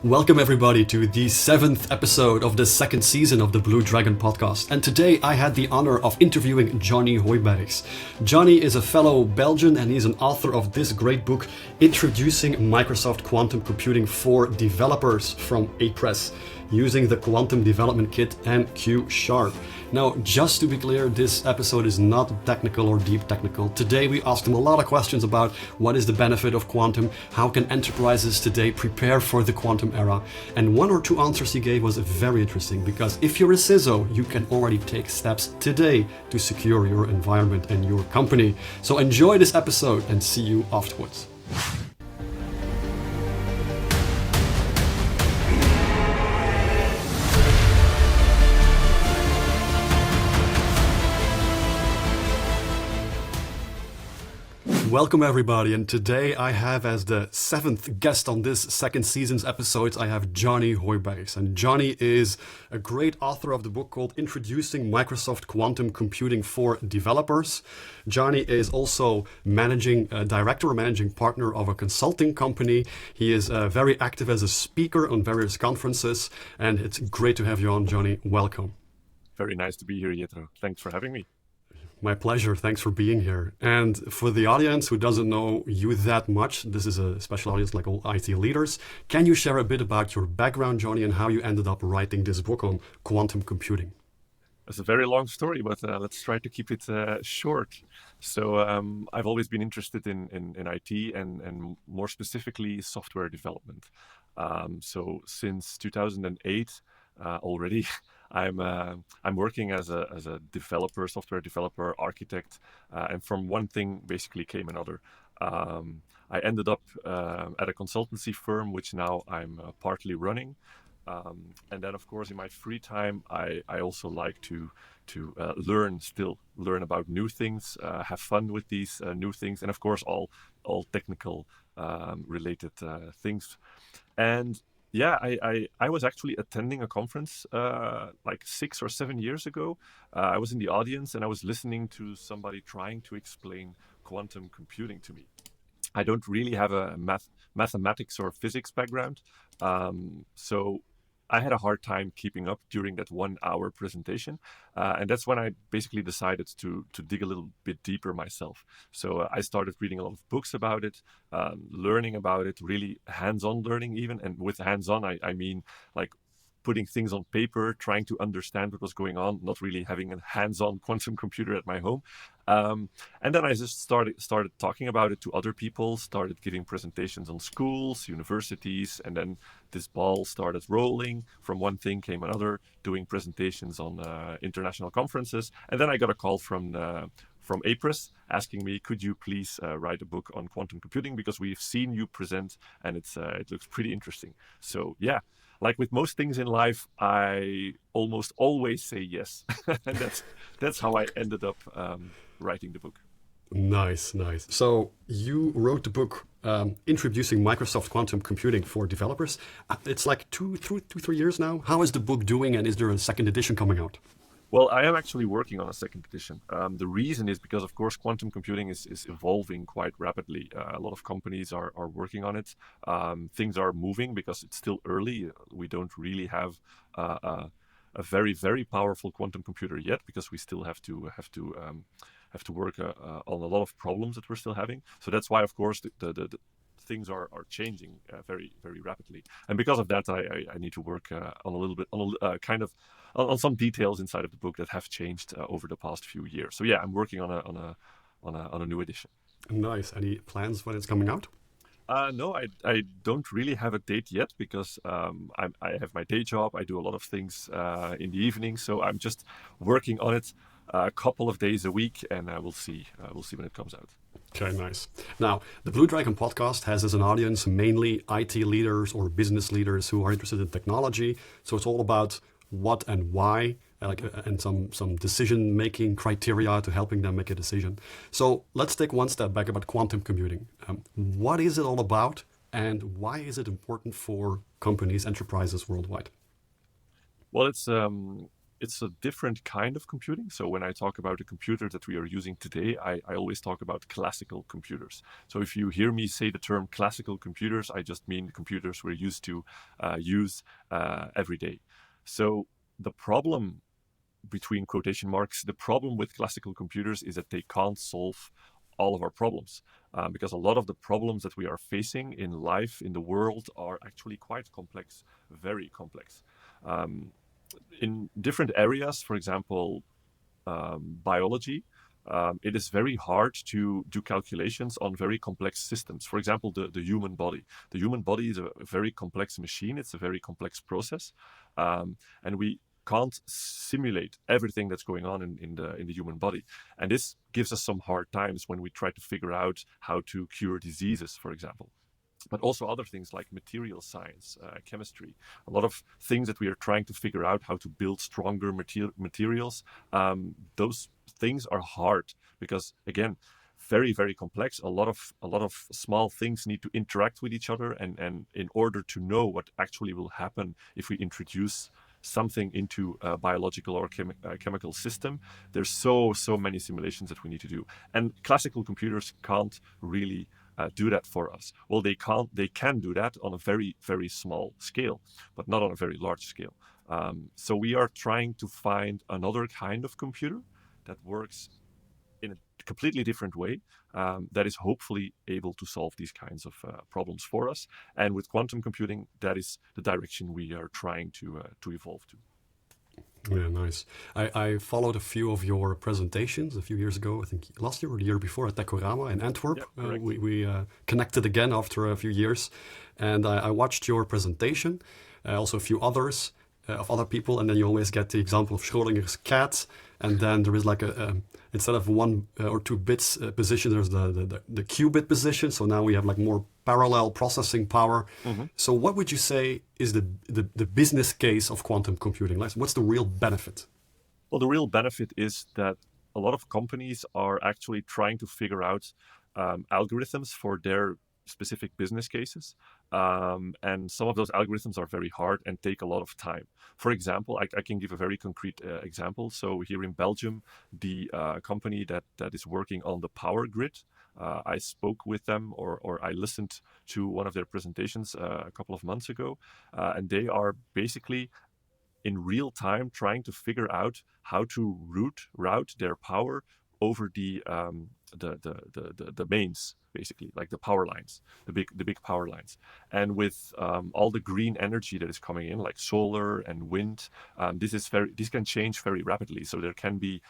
Welcome everybody to the 7th episode of the 2nd season of the Blue Dragon podcast. And today I had the honor of interviewing Johnny Hooyberghs. Johnny is a fellow Belgian and he's an author of this great book, Introducing Microsoft Quantum Computing for Developers from A-Press, using the Quantum Development Kit and Q#. Now, just to be clear, this episode is not technical or deep technical. Today we asked him a lot of questions about what is the benefit of quantum, how can enterprises today prepare for the quantum era, and one or two answers he gave was very interesting because if you're a CISO, you can already take steps today to secure your environment and your company. So enjoy this episode and see you afterwards. Welcome everybody, and today I have as the 7th guest on this 2nd season's episodes, I have Johnny Hooyberghs. And Johnny is a great author of the book called Introducing Microsoft Quantum Computing for Developers. Johnny is also managing director or managing partner of a consulting company. He is very active as a speaker on various conferences, and it's great to have you on, Johnny. Welcome. Very nice to be here, Jethro. Thanks for having me. My pleasure. Thanks for being here. And for the audience who doesn't know you that much, this is a special audience like all IT leaders. Can you share a bit about your background, Johnny, and how you ended up writing this book on quantum computing? It's a very long story, but let's try to keep it short. So I've always been interested in IT and more specifically software development. So since 2008 already, I'm working as a developer, software developer, architect, and from one thing basically came another. I ended up at a consultancy firm, which now I'm partly running. And then, of course, in my free time, I also like to learn about new things, have fun with these new things, and of course, all technical related things. And yeah, I was actually attending a conference like 6 or 7 years ago. I was in the audience and I was listening to somebody trying to explain quantum computing to me. I don't really have a mathematics or physics background, so I had a hard time keeping up during that 1 hour presentation. And that's when I basically decided to dig a little bit deeper myself. So I started reading a lot of books about it, learning about it, really hands-on learning even. And with hands-on, I mean like putting things on paper, trying to understand what was going on, not really having a hands-on quantum computer at my home. And then I just started talking about it to other people, started giving presentations on schools, universities, and then this ball started rolling. From one thing came another, doing presentations on international conferences. And then I got a call from A-Press asking me, could you please write a book on quantum computing, because we've seen you present and it looks pretty interesting. So yeah. Like with most things in life, I almost always say yes. And that's how I ended up writing the book. Nice. So you wrote the book Introducing Microsoft Quantum Computing for Developers. It's like 3 years now. How is the book doing, and is there a 2nd edition coming out? Well, I am actually working on a 2nd edition. The reason is because, of course, quantum computing is evolving quite rapidly. A lot of companies are working on it. Things are moving because it's still early. We don't really have a very, very powerful quantum computer yet, because we still have to work on a lot of problems that we're still having. So that's why, of course, the things are changing very, very rapidly. And because of that, I need to work on a little bit, on some details inside of the book that have changed over the past few years. So yeah, I'm working on a new edition. Nice. Any plans when it's coming out? No, I don't really have a date yet, because I have my day job. I do a lot of things in the evening, so I'm just working on it a couple of days a week, and we'll see when it comes out. Okay, nice. Now, the Blue Dragon podcast has as an audience mainly IT leaders or business leaders who are interested in technology. So it's all about what and why, and some decision-making criteria to helping them make a decision. So let's take one step back about quantum computing. What is it all about, and why is it important for companies, enterprises worldwide? Well, it's a different kind of computing. So when I talk about the computer that we are using today, I always talk about classical computers. So if you hear me say the term classical computers, I just mean the computers we're used to use every day. So the problem, between quotation marks, the problem with classical computers is that they can't solve all of our problems, because a lot of the problems that we are facing in life, in the world, are actually quite complex, very complex. In different areas, for example, biology, it is very hard to do calculations on very complex systems. For example, the human body. The human body is a very complex machine. It's a very complex process, and we can't simulate everything that's going on in the human body. And this gives us some hard times when we try to figure out how to cure diseases, for example. But also other things like material science, chemistry, a lot of things that we are trying to figure out how to build stronger materials. Those things are hard because, again, very, very complex. A lot of small things need to interact with each other, and in order to know what actually will happen if we introduce something into a biological or chemical system, there's so many simulations that we need to do, and classical computers can't really do that for us. Well, they can do that on a very, very small scale, but not on a very large scale. So we are trying to find another kind of computer that works in a completely different way, that is hopefully able to solve these kinds of problems for us. And with quantum computing, that is the direction we are trying to evolve to. Yeah, nice. I followed a few of your presentations a few years ago, I think last year or the year before, at Decorama in Antwerp. Yep, we connected again after a few years, and I watched your presentation, also a few others of other people, and then you always get the example of Schrodinger's cat, and then there is like instead of 1 or 2 bits position, there's the qubit position. So now we have like more parallel processing power. Mm-hmm. So what would you say is the business case of quantum computing? Like, what's the real benefit? Well, the real benefit is that a lot of companies are actually trying to figure out algorithms for their specific business cases. And some of those algorithms are very hard and take a lot of time. For example, I can give a very concrete example. So here in Belgium, the company that is working on the power grid, I spoke with them, or I listened to one of their presentations a couple of months ago, and they are basically in real time trying to figure out how to route their power over the mains, basically, like the power lines, the big power lines. And with all the green energy that is coming in, like solar and wind, this can change very rapidly. So there can be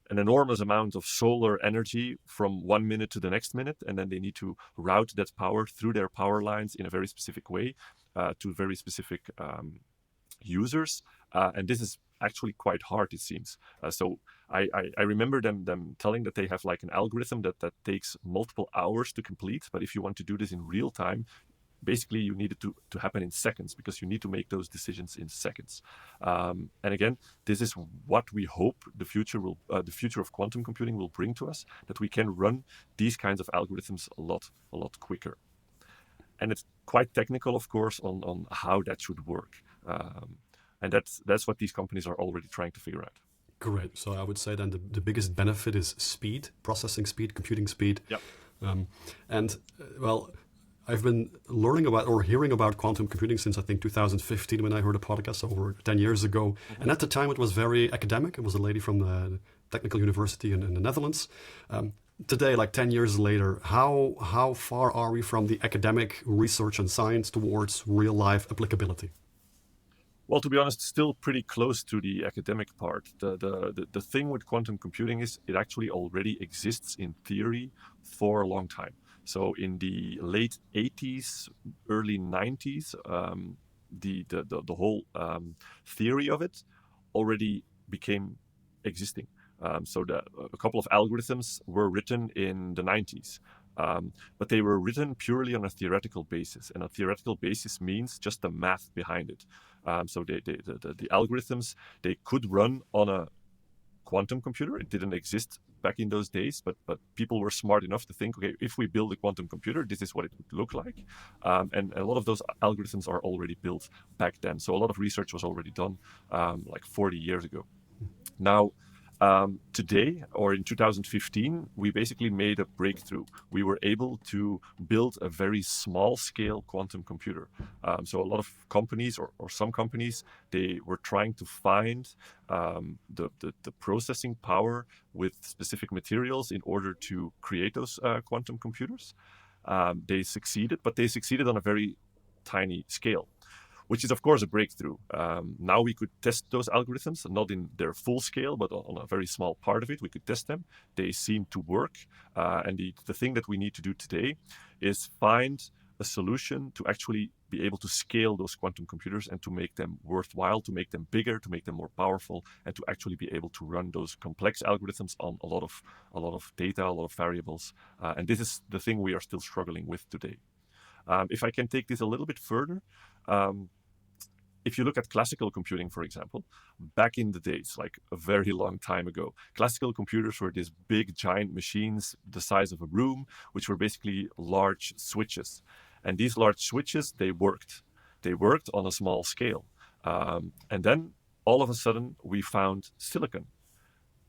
an enormous amount of solar energy from 1 minute to the next minute, and then they need to route that power through their power lines in a very specific way to very specific users, and this is actually quite hard, it seems. So I remember them telling that they have like an algorithm that takes multiple hours to complete, but if you want to do this in real time, basically you need it to happen in seconds, because you need to make those decisions in seconds. And again, this is what we hope the future of quantum computing will bring to us, that we can run these kinds of algorithms a lot quicker. And it's quite technical, of course, on how that should work. And that's what these companies are already trying to figure out. Great. So I would say then the biggest benefit is speed, processing speed, computing speed. Yep. Well, I've been learning about or hearing about quantum computing since I think 2015, when I heard a podcast over 10 years ago. Mm-hmm. And at the time it was very academic. It was a lady from the Technical University in the Netherlands. Today, like 10 years later, how far are we from the academic research and science towards real life applicability? Well, to be honest, still pretty close to the academic part. The thing with quantum computing is it actually already exists in theory for a long time. So in the late 80s, early 90s, the whole theory of it already became existing. So a couple of algorithms were written in the 90s. But they were written purely on a theoretical basis. And a theoretical basis means just the math behind it. So the algorithms, they could run on a quantum computer. It didn't exist back in those days, but people were smart enough to think, okay, if we build a quantum computer, this is what it would look like. And a lot of those algorithms are already built back then. So a lot of research was already done like 40 years ago. Now, today, or in 2015, we basically made a breakthrough. We were able to build a very small scale quantum computer. So a lot of companies, or some companies, they were trying to find the processing power with specific materials in order to create those quantum computers. They succeeded, but they succeeded on a very tiny scale, which is, of course, a breakthrough. Now we could test those algorithms, not in their full scale, but on a very small part of it. We could test them. They seem to work. And the thing that we need to do today is find a solution to actually be able to scale those quantum computers and to make them worthwhile, to make them bigger, to make them more powerful, and to actually be able to run those complex algorithms on a lot of data, a lot of variables. And this is the thing we are still struggling with today. If I can take this a little bit further, if you look at classical computing, for example, back in the days, like a very long time ago, classical computers were these big, giant machines the size of a room, which were basically large switches. And these large switches, they worked. They worked on a small scale. And then, all of a sudden, we found silicon.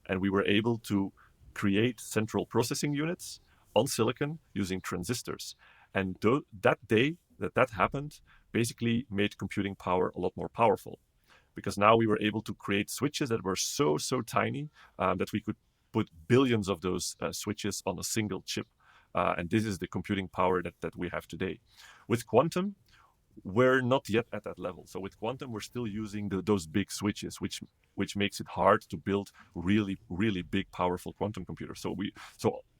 And we were able to create central processing units on silicon using transistors. And that day that happened basically made computing power a lot more powerful, because now we were able to create switches that were so tiny that we could put billions of those switches on a single chip. And this is the computing power that we have today. With quantum, we're not yet at that level. So with quantum, we're still using those big switches, which makes it hard to build really, really big, powerful quantum computers. So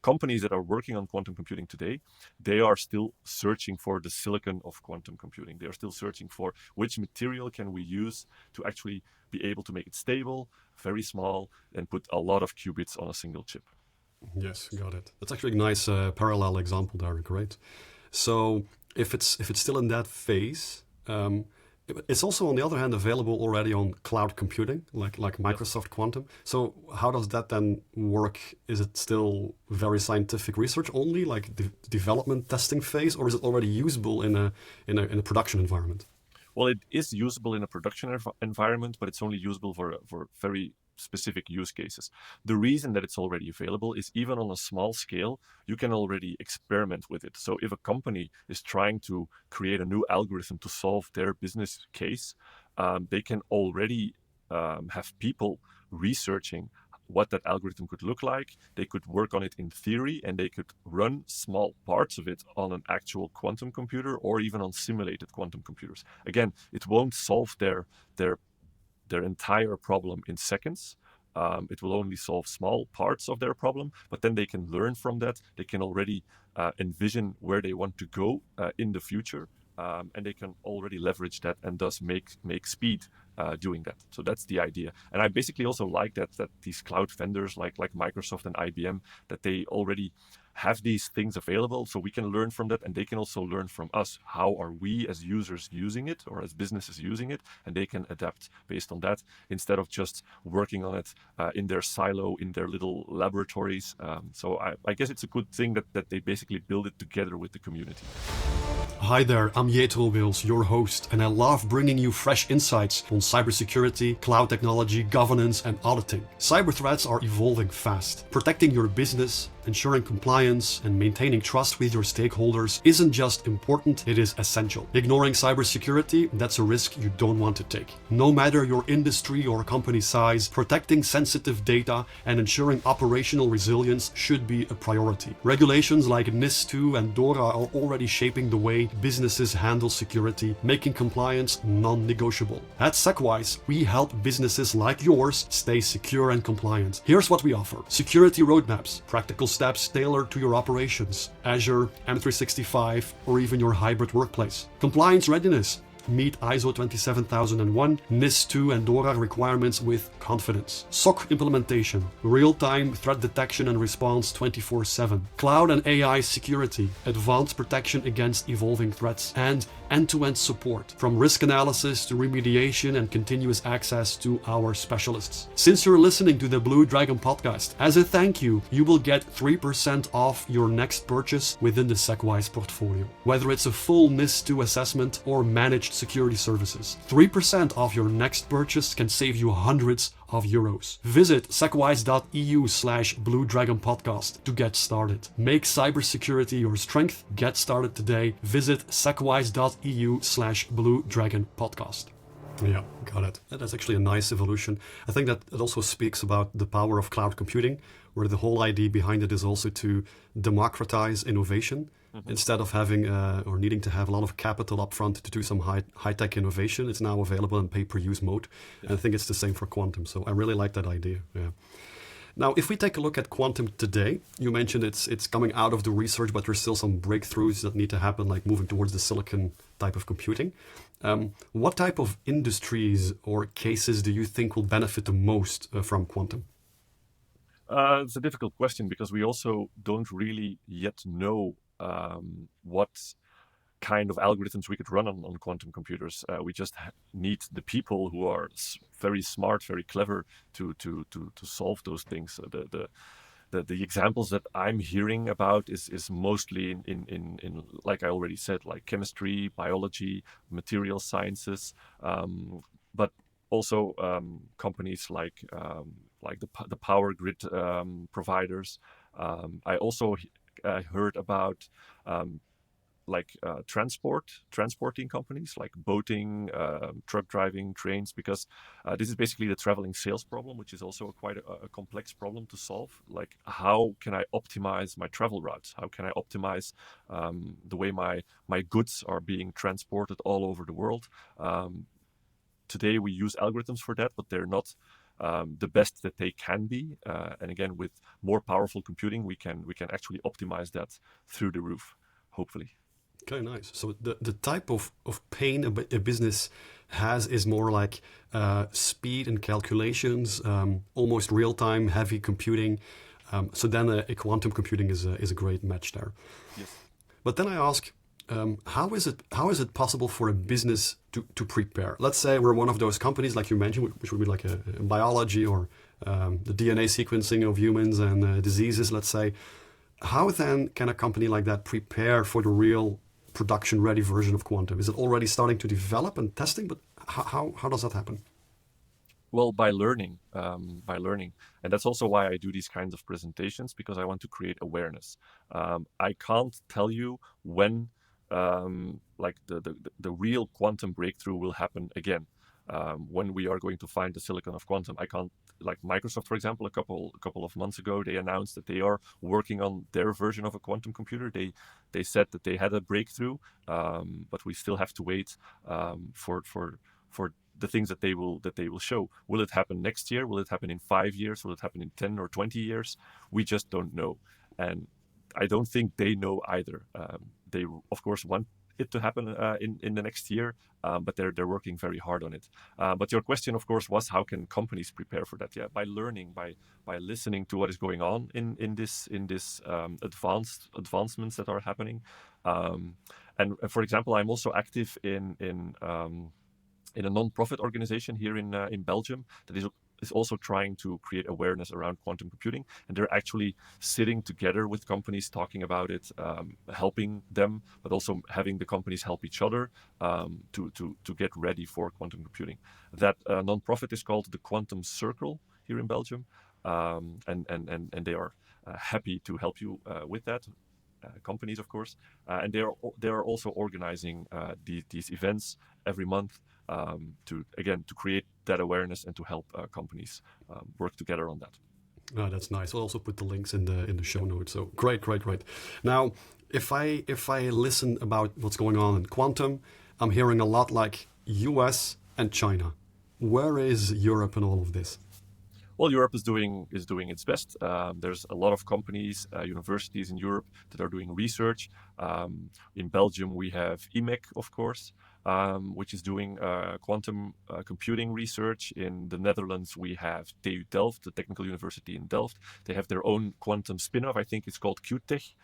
companies that are working on quantum computing today, they are still searching for the silicon of quantum computing. They are still searching for which material can we use to actually be able to make it stable, very small, and put a lot of qubits on a single chip. Yes, got it. That's actually a nice parallel example there. Great. So if it's still in that phase, it's also, on the other hand, available already on cloud computing, like Microsoft Quantum. So how does that then work? Is it still very scientific research only, like the development testing phase, or is it already usable in a production environment? Well, it is usable in a production environment, but it's only usable for very specific use cases. The reason that it's already available is, even on a small scale, you can already experiment with it. So if a company is trying to create a new algorithm to solve their business case, they can already have people researching what that algorithm could look like. They could work on it in theory, and they could run small parts of it on an actual quantum computer or even on simulated quantum computers. Again, it won't solve their entire problem in seconds. It will only solve small parts of their problem, but then they can learn from that. They can already envision where they want to go in the future, and they can already leverage that and thus make speed doing that. So that's the idea. And I basically also like that these cloud vendors like Microsoft and IBM, that they already have these things available, so we can learn from that, and they can also learn from us. How are we as users using it, or as businesses using it? And they can adapt based on that, instead of just working on it in their silo, in their little laboratories. So I guess it's a good thing that they basically build it together with the community. Hi there, I'm Johnny Hooyberghs, your host, and I love bringing you fresh insights on cybersecurity, cloud technology, governance, and auditing. Cyber threats are evolving fast. Protecting your business, ensuring compliance, and maintaining trust with your stakeholders isn't just important, it is essential. Ignoring cybersecurity, that's a risk you don't want to take. No matter your industry or company size, protecting sensitive data and ensuring operational resilience should be a priority. Regulations like NIS2 and DORA are already shaping the way businesses handle security, making compliance non-negotiable. At SecWise, we help businesses like yours stay secure and compliant. Here's what we offer: security roadmaps, practical steps tailored to your operations, Azure, M365, or even your hybrid workplace. Compliance readiness, meet ISO 27001, NIS2 and DORA requirements with confidence. SOC implementation, real-time threat detection and response 24/7. Cloud and AI security, advanced protection against evolving threats, and end-to-end support, from risk analysis to remediation and continuous access to our specialists. Since you're listening to the Blue Dragon podcast, as a thank you, you will get 3% off your next purchase within the SecWise portfolio. Whether it's a full NIS2 assessment or managed security services, 3% off your next purchase can save you hundreds of euros. Visit secwise.eu/Blue Dragon podcast to get started. Make cybersecurity your strength. Get started today. Visit secwise.eu/Blue Dragon podcast. Yeah, got it. That's actually a nice evolution. I think that it also speaks about the power of cloud computing, where the whole idea behind it is also to democratize innovation. Instead of having or needing to have a lot of capital up front to do some high-tech innovation, it's now available in pay-per-use mode. Yeah. And I think it's the same for quantum. So I really like that idea. Yeah. Now, if we take a look at quantum today, you mentioned it's coming out of the research, but there's still some breakthroughs that need to happen, like moving towards the silicon type of computing. What type of industries or cases do you think will benefit the most from quantum? It's a difficult question because we also don't really yet know what kind of algorithms we could run on quantum computers. We just need the people who are very smart, very clever to solve those things. The examples that I'm hearing about is mostly in like I already said, like chemistry, biology, material sciences, but also companies like the power grid providers. I also heard about transporting companies like boating, truck driving, trains, because this is basically the traveling sales problem, which is also quite a complex problem to solve. Like, how can I optimize my travel routes? How can I optimize the way my goods are being transported all over the world? Today we use algorithms for that, but they're not the best that they can be. And again, with more powerful computing, we can actually optimize that through the roof, hopefully. Okay, nice. So the type of pain a business has is more like speed and calculations, almost real-time, heavy computing. So then a quantum computing is a great match there. Yes. But then I ask, how is it possible for a business to prepare? Let's say we're one of those companies, like you mentioned, which would be like a biology or the DNA sequencing of humans and diseases, let's say. How then can a company like that prepare for the real production-ready version of quantum? Is it already starting to develop and testing? But how does that happen? Well, by learning, and that's also why I do these kinds of presentations, because I want to create awareness. I can't tell you when like the real quantum breakthrough will happen again. When we are going to find the silicon of quantum. I can't, like Microsoft, for example, a couple of months ago, they announced that they are working on their version of a quantum computer. They said that they had a breakthrough, but we still have to wait for the things that they will show. Will it happen next year? Will it happen in 5 years? Will it happen in 10 or 20 years? We just don't know, and I don't think they know either. They of course want it to happen in the next year, but they're working very hard on it. But your question, of course, was how can companies prepare for that? Yeah, by learning, by listening to what is going on in this advancements that are happening. And for example, I'm also active in a non-profit organization here in Belgium that is also trying to create awareness around quantum computing, and they're actually sitting together with companies, talking about it, helping them, but also having the companies help each other to get ready for quantum computing. That non-profit is called the Quantum Circle here in Belgium, and they are happy to help you with that. Companies, of course, and they are also organizing these events every month to create that awareness and to help companies work together on that. Oh, that's nice. I'll also put the links in the show notes. So great. Now, if I listen about what's going on in quantum, I'm hearing a lot like US and China. Where is Europe in all of this? Well, Europe is doing its best. There's a lot of companies, universities in Europe that are doing research. In Belgium, we have IMEC, of course, which is doing quantum computing research. In the Netherlands, we have TU Delft, the Technical University in Delft. They have their own quantum spin-off. I think it's called QTech.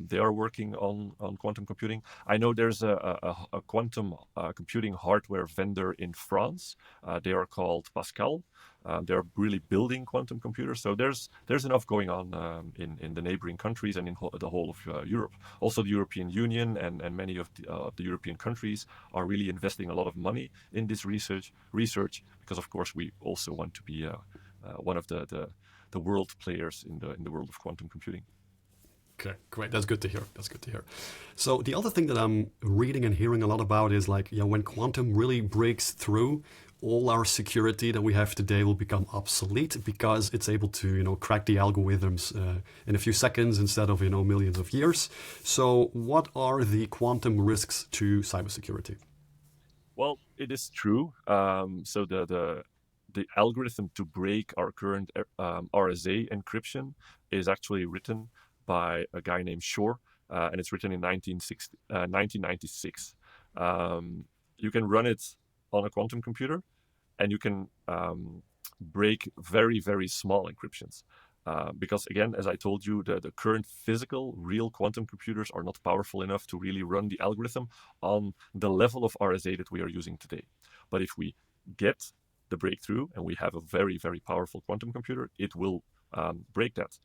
They are working on quantum computing. I know there's a quantum computing hardware vendor in France. They are called Pascal. They're really building quantum computers. So there's enough going on in the neighboring countries and in the whole of Europe. Also, the European Union and many of the European countries are really investing a lot of money in this research because, of course, we also want to be one of the world players in the world of quantum computing. Okay, great. That's good to hear. That's good to hear. So the other thing that I'm reading and hearing a lot about is like, when quantum really breaks through, all our security that we have today will become obsolete because it's able to, crack the algorithms in a few seconds instead of, millions of years. So what are the quantum risks to cybersecurity? Well, it is true. So the algorithm to break our current RSA encryption is actually written by a guy named Shor, and it's written in 1996. You can run it on a quantum computer, and you can break very, very small encryptions. Because again, as I told you, the current physical, real quantum computers are not powerful enough to really run the algorithm on the level of RSA that we are using today. But if we get the breakthrough and we have a very, very powerful quantum computer, it will break that.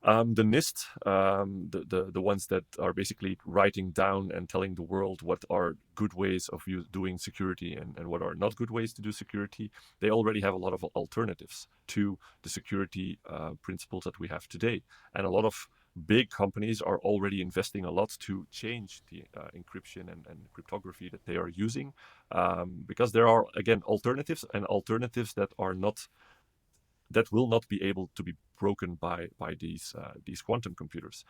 The NIST, the ones that are basically writing down and telling the world what are good ways of doing security and what are not good ways to do security, they already have a lot of alternatives to the security principles that we have today. And a lot of big companies are already investing a lot to change the encryption and cryptography that they are using, because there are, again, alternatives that will not be able to be broken by these quantum computers.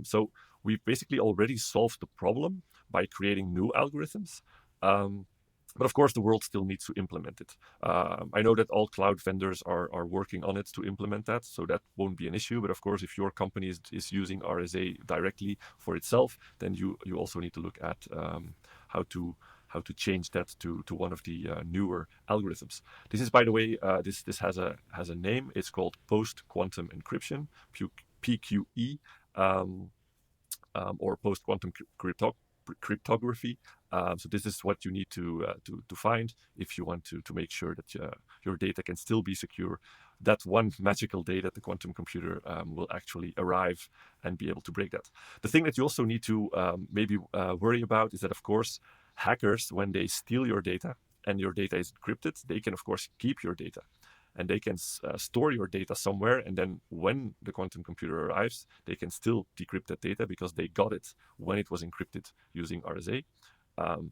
So we've basically already solved the problem by creating new algorithms. But of course, the world still needs to implement it. I know that all cloud vendors are working on it to implement that, so that won't be an issue. But of course, if your company is using RSA directly for itself, then you also need to look at how to change that to one of the newer algorithms. This is, by the way, this has a name. It's called post-quantum encryption, PQE, or post-quantum cryptography. So this is what you need to find if you want to make sure that your data can still be secure. That one magical day that the quantum computer will actually arrive and be able to break that. The thing that you also need to maybe worry about is that, of course, hackers, when they steal your data and your data is encrypted, they can, of course, keep your data. And they can store your data somewhere, and then when the quantum computer arrives, they can still decrypt that data because they got it when it was encrypted using RSA.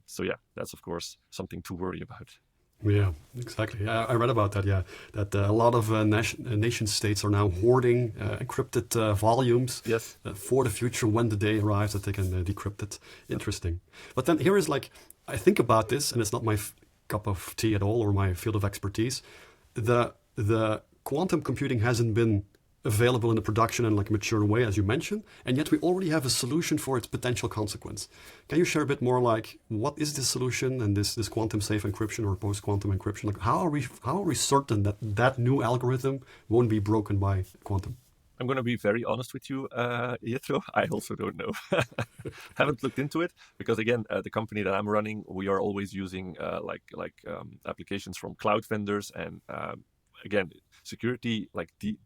So yeah, that's of course something to worry about. Yeah, exactly. I read about that, yeah. That a lot of nation states are now hoarding encrypted volumes Yes. For the future when the day arrives that they can decrypt it. Interesting. But then here is like, I think about this, and it's not my cup of tea at all or my field of expertise. The quantum computing hasn't been available in a production in like a mature way, as you mentioned, and yet we already have a solution for its potential consequence. Can you share a bit more like what is this solution and this quantum safe encryption or post-quantum encryption? Like how are we certain that that new algorithm won't be broken by quantum? I'm going to be very honest with you, Jethro. I also don't know. Haven't looked into it because, again, the company that I'm running, we are always using applications from cloud vendors, and again, security, like the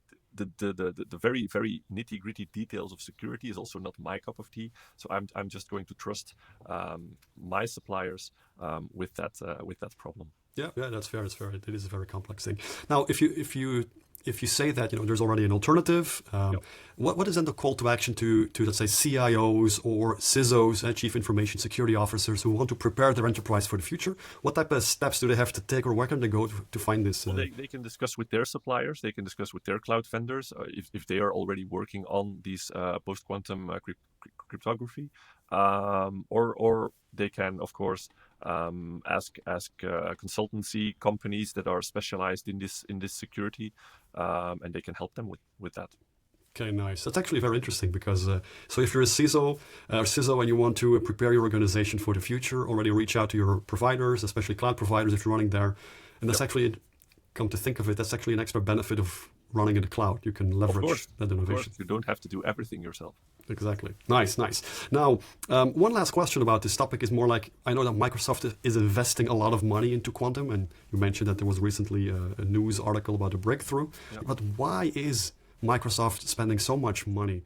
very, very nitty gritty details of security is also not my cup of tea. So I'm just going to trust my suppliers with that problem. Yeah, that's fair. It's fair. It is a very complex thing. Now, if you say that there's already an alternative, Yep. what is then the call to action to let's say CIOs or CISOs, Chief Information Security Officers, who want to prepare their enterprise for the future? What type of steps do they have to take, or where can they go to find this? Well, they can discuss with their suppliers. They can discuss with their cloud vendors if they are already working on these post-quantum cryptography, or they can, of course, ask consultancy companies that are specialized in this security, and they can help them with that. Okay, nice. That's actually very interesting because so if you're a CISO and you want to prepare your organization for the future, already reach out to your providers, especially cloud providers if you're running there. And that's actually, come to think of it, that's actually an extra benefit of running in the cloud. You can leverage that innovation. Of course, you don't have to do everything yourself. Exactly. Nice. Now, one last question about this topic is more like, I know that Microsoft is investing a lot of money into quantum, and you mentioned that there was recently a news article about a breakthrough. Yeah. But why is Microsoft spending so much money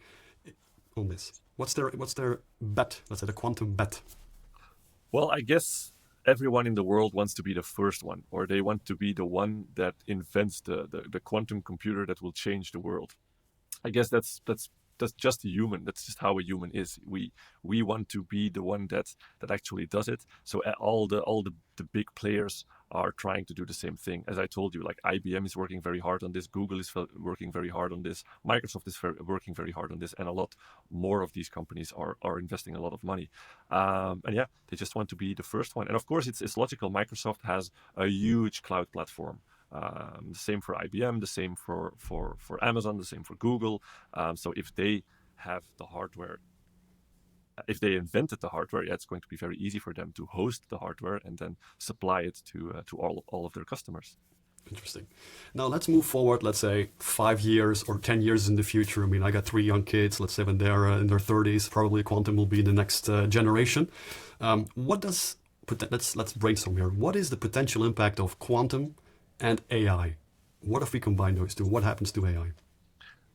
on this? What's their bet? Let's say the quantum bet. Well, I guess everyone in the world wants to be the first one, or they want to be the one that invents the quantum computer that will change the world. I guess that's just human. That's just how a human is. We want to be the one that actually does it. So all the big players are trying to do the same thing. As I told you, like IBM is working very hard on this, Google is working very hard on this, Microsoft is working very hard on this, and a lot more of these companies are investing a lot of money. And yeah, they just want to be the first one. And of course, it's logical. Microsoft has a huge cloud platform. The same for IBM, the same for Amazon, the same for Google. So if they have the hardware, if they invented the hardware, it's going to be very easy for them to host the hardware and then supply it to all of their customers. Interesting. Now let's move forward, let's say 5 years or 10 years in the future. I mean, I got 3 young kids, let's say when they're in their 30s, probably quantum will be the next generation. Let's brainstorm here. What is the potential impact of quantum and AI? What if we combine those two? What happens to AI?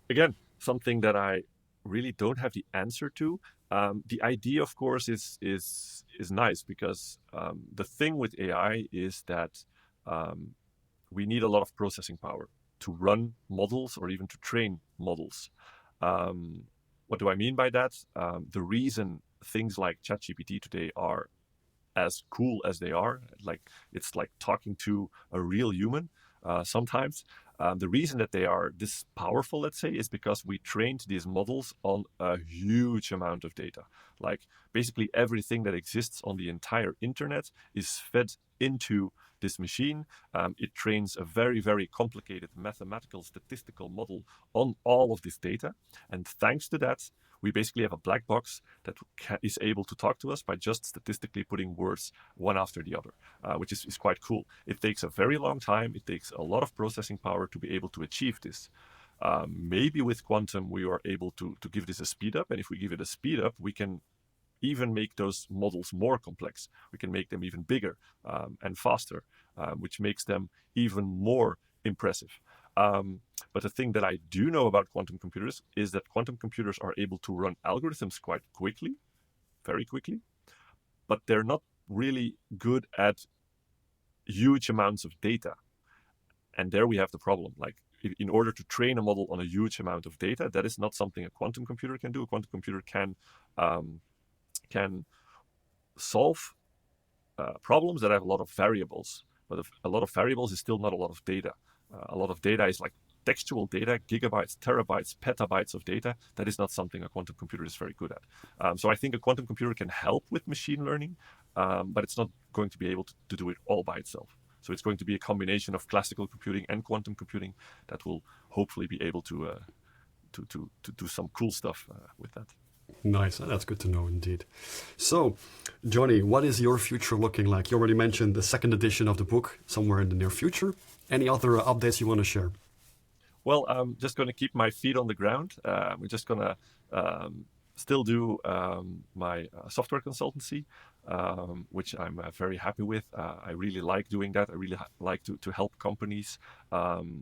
Again, something that I really don't have the answer to. The idea, of course, is nice because the thing with AI is that we need a lot of processing power to run models or even to train models. What do I mean by that? The reason things like ChatGPT today are as cool as they are, like it's like talking to a real human sometimes. The reason that they are this powerful, let's say, is because we trained these models on a huge amount of data. Like basically everything that exists on the entire internet is fed into this machine. It trains a very, very complicated mathematical statistical model on all of this data. And thanks to that, we basically have a black box that is able to talk to us by just statistically putting words one after the other, which is quite cool. It takes a very long time. It takes a lot of processing power to be able to achieve this. Maybe with quantum, we are able to give this a speed up. And if we give it a speed up, we can even make those models more complex. We can make them even bigger and faster, which makes them even more impressive. But the thing that I do know about quantum computers is that quantum computers are able to run algorithms quite quickly, very quickly, but they're not really good at huge amounts of data. And there we have the problem. Like in order to train a model on a huge amount of data, that is not something a quantum computer can do. A quantum computer can solve problems that have a lot of variables, but a lot of variables is still not a lot of data. A lot of data is like textual data, gigabytes, terabytes, petabytes of data. That is not something a quantum computer is very good at. So I think a quantum computer can help with machine learning, but it's not going to be able to do it all by itself. So it's going to be a combination of classical computing and quantum computing that will hopefully be able to do some cool stuff with that. Nice. That's good to know indeed. So, Johnny, what is your future looking like? You already mentioned the second edition of the book somewhere in the near future. Any other updates you want to share? Well, I'm just going to keep my feet on the ground. We're just going to still do my software consultancy, which I'm very happy with. I really like doing that. I really like to help companies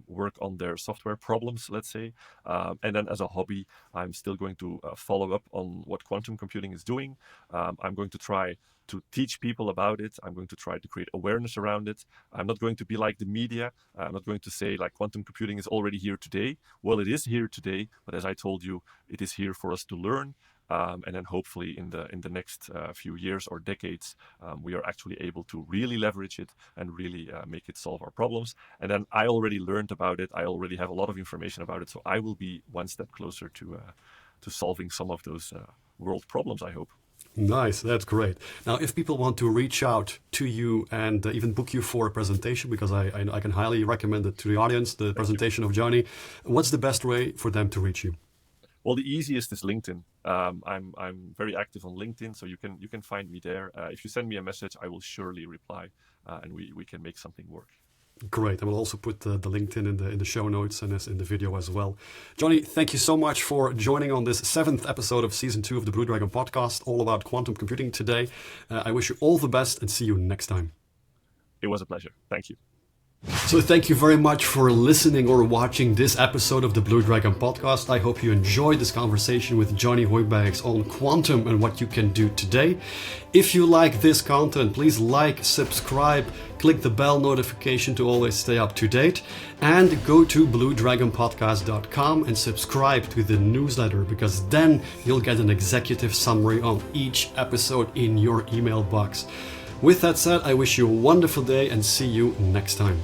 work on their software problems, let's say. And then as a hobby, I'm still going to follow up on what quantum computing is doing. I'm going to try to teach people about it. I'm going to try to create awareness around it. I'm not going to be like the media. I'm not going to say like quantum computing is already here today. Well, it is here today, but as I told you, it is here for us to learn. And then hopefully in the next few years or decades, we are actually able to really leverage it and really make it solve our problems. And then I already learned about it. I already have a lot of information about it. So I will be one step closer to solving some of those world problems, I hope. Nice, that's great. Now, if people want to reach out to you and even book you for a presentation, because I can highly recommend it to the audience, the presentation of Johnny, what's the best way for them to reach you? Well, the easiest is LinkedIn. I'm very active on LinkedIn, so you can find me there. If you send me a message, I will surely reply, and we can make something work. Great. I will also put the LinkedIn in the show notes and in the video as well. Johnny, thank you so much for joining on this 7th episode of Season 2 of the Blue Dragon podcast, all about quantum computing today. I wish you all the best and see you next time. It was a pleasure. Thank you. So thank you very much for listening or watching this episode of the Blue Dragon podcast. I hope you enjoyed this conversation with Johnny Hooyberghs on quantum and what you can do today. If you like this content, please like, subscribe, click the bell notification to always stay up to date, and go to bluedragonpodcast.com and subscribe to the newsletter, because then you'll get an executive summary on each episode in your email box. With that said, I wish you a wonderful day and see you next time.